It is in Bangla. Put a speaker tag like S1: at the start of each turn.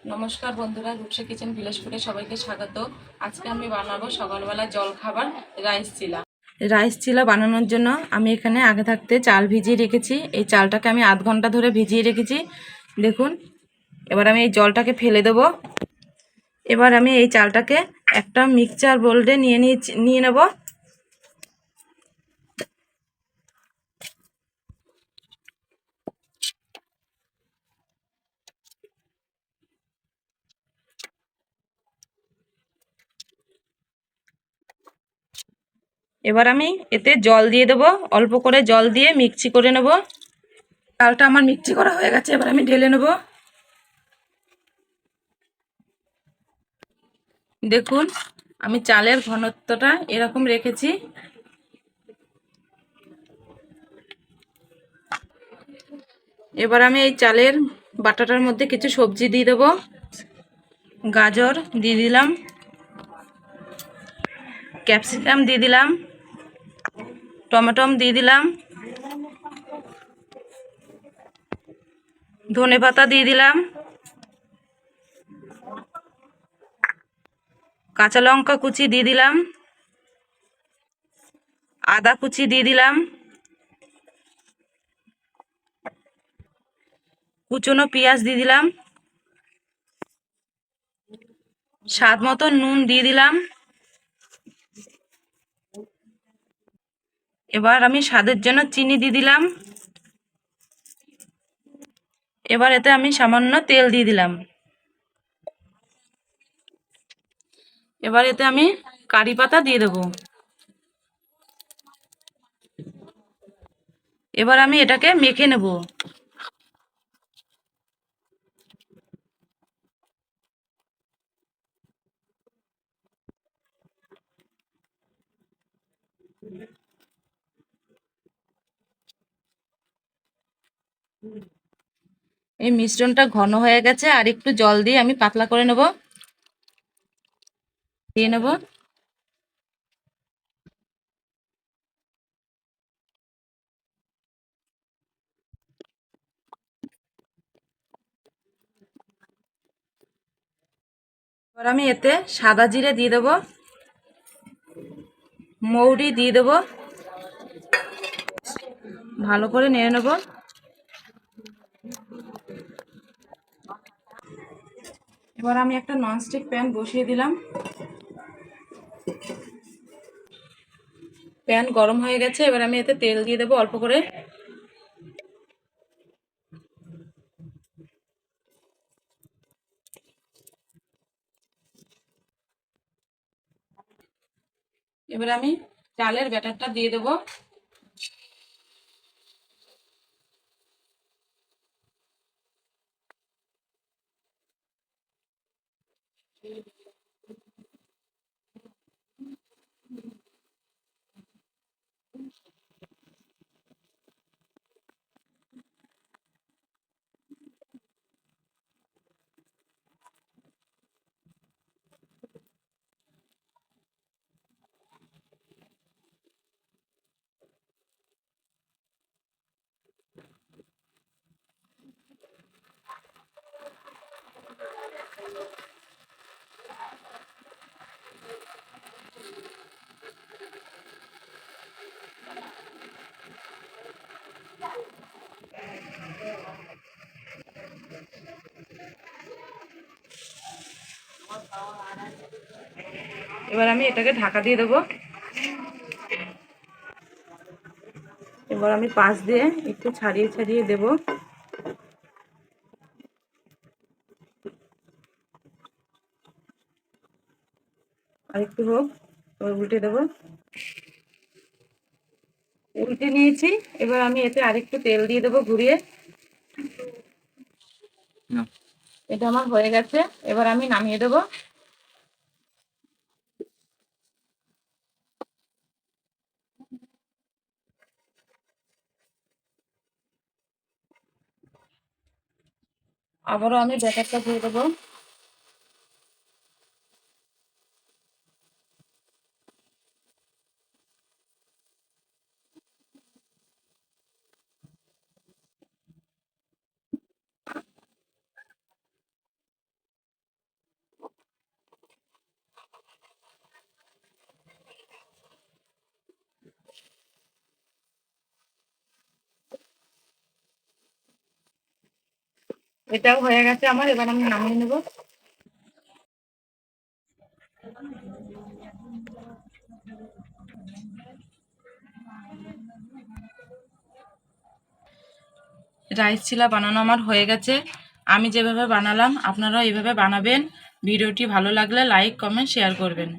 S1: নমস্কার বন্ধুরা, রূপসা কিচেন বিলাসপুরে সবাইকে স্বাগত। আজকে আমি বানাবো সকালবেলা জল খাবার রাইস চিলা বানানোর জন্য আমি এখানে আগে থাকতে চাল ভিজিয়ে রেখেছি। এই চালটাকে আমি আধ ঘন্টা ধরে ভিজিয়ে রেখেছি। দেখুন, এবার আমি এই জলটাকে ফেলে দেব। এবার আমি এই চালটাকে একটা মিক্সচার বোলে নিয়ে নেব। এবার আমি এতে জল দিয়ে দেবো, অল্প করে জল দিয়ে মিক্সি করে নেব। চালটা আমার মিক্সি করা হয়ে গেছে, এবার আমি ঢেলে নেব। দেখুন, আমি চালের ঘনত্বটা এরকম রেখেছি। এবার আমি এই চালের বাটাটার মধ্যে কিছু সবজি দিয়ে দেবো। গাজর দিয়ে দিলাম, ক্যাপসিকাম দিয়ে দিলাম, টমেটো দিয়ে দিলাম, ধনেপাতা দিয়ে দিলাম, কাঁচা লঙ্কা কুচি দিয়ে দিলাম, আদা কুচি দিয়ে দিলাম, কুচনো পেঁয়াজ দিয়ে দিলাম, স্বাদ মতো নুন দিয়ে দিলাম। এবার আমি স্বাদের জন্য চিনি দিয়ে দিলাম। এবার এতে আমি সামান্য তেল দিয়ে দিলাম। এবার এতে আমি কারি পাতা দিয়ে দেবো। এবার আমি এটাকে মেখে নেব। এই মিশ্রণটা ঘন হয়ে গেছে, আর একটু জল দিয়ে আমি পাতলা করে নেব। দিয়ে নেব। এবার আমি এতে সাদা জিরে দিয়ে দেবো, মৌরি দিয়ে দেবো, ভালো করে নেড়ে নেব। এবার আমি একটা ননস্টিক প্যান বসিয়ে দিলাম। প্যান গরম হয়ে গেছে, এবার আমি এতে তেল দিয়ে দেবো অল্প করে। এবার আমি চালের ব্যাটারটা দিয়ে দেবো। এবার আমি এটাকে ঢাকা দিয়ে দেবো। এবার আমি পাশ দিয়ে একটু ছাড়িয়ে ছাড়িয়ে দেবো। আর একটু হোক, এবার উল্টে দেবো। উল্টে নিয়েছি, এবার আমি এতে আরেকটু তেল দিয়ে দেবো ঘুরিয়ে। এটা আমার হয়ে গেছে, এবার আমি নামিয়ে দেবো। আবারও আমি ব্যাটারটা দিয়ে দেবো। এটাও হয়ে গেছে আমার, এবার আমি নামিয়ে নেব। রাইস চিলা বানানো আমার হয়ে গেছে। আমি যেভাবে বানালাম আপনারাও এইভাবে বানাবেন। ভিডিওটি ভালো লাগলে লাইক কমেন্ট শেয়ার করবেন।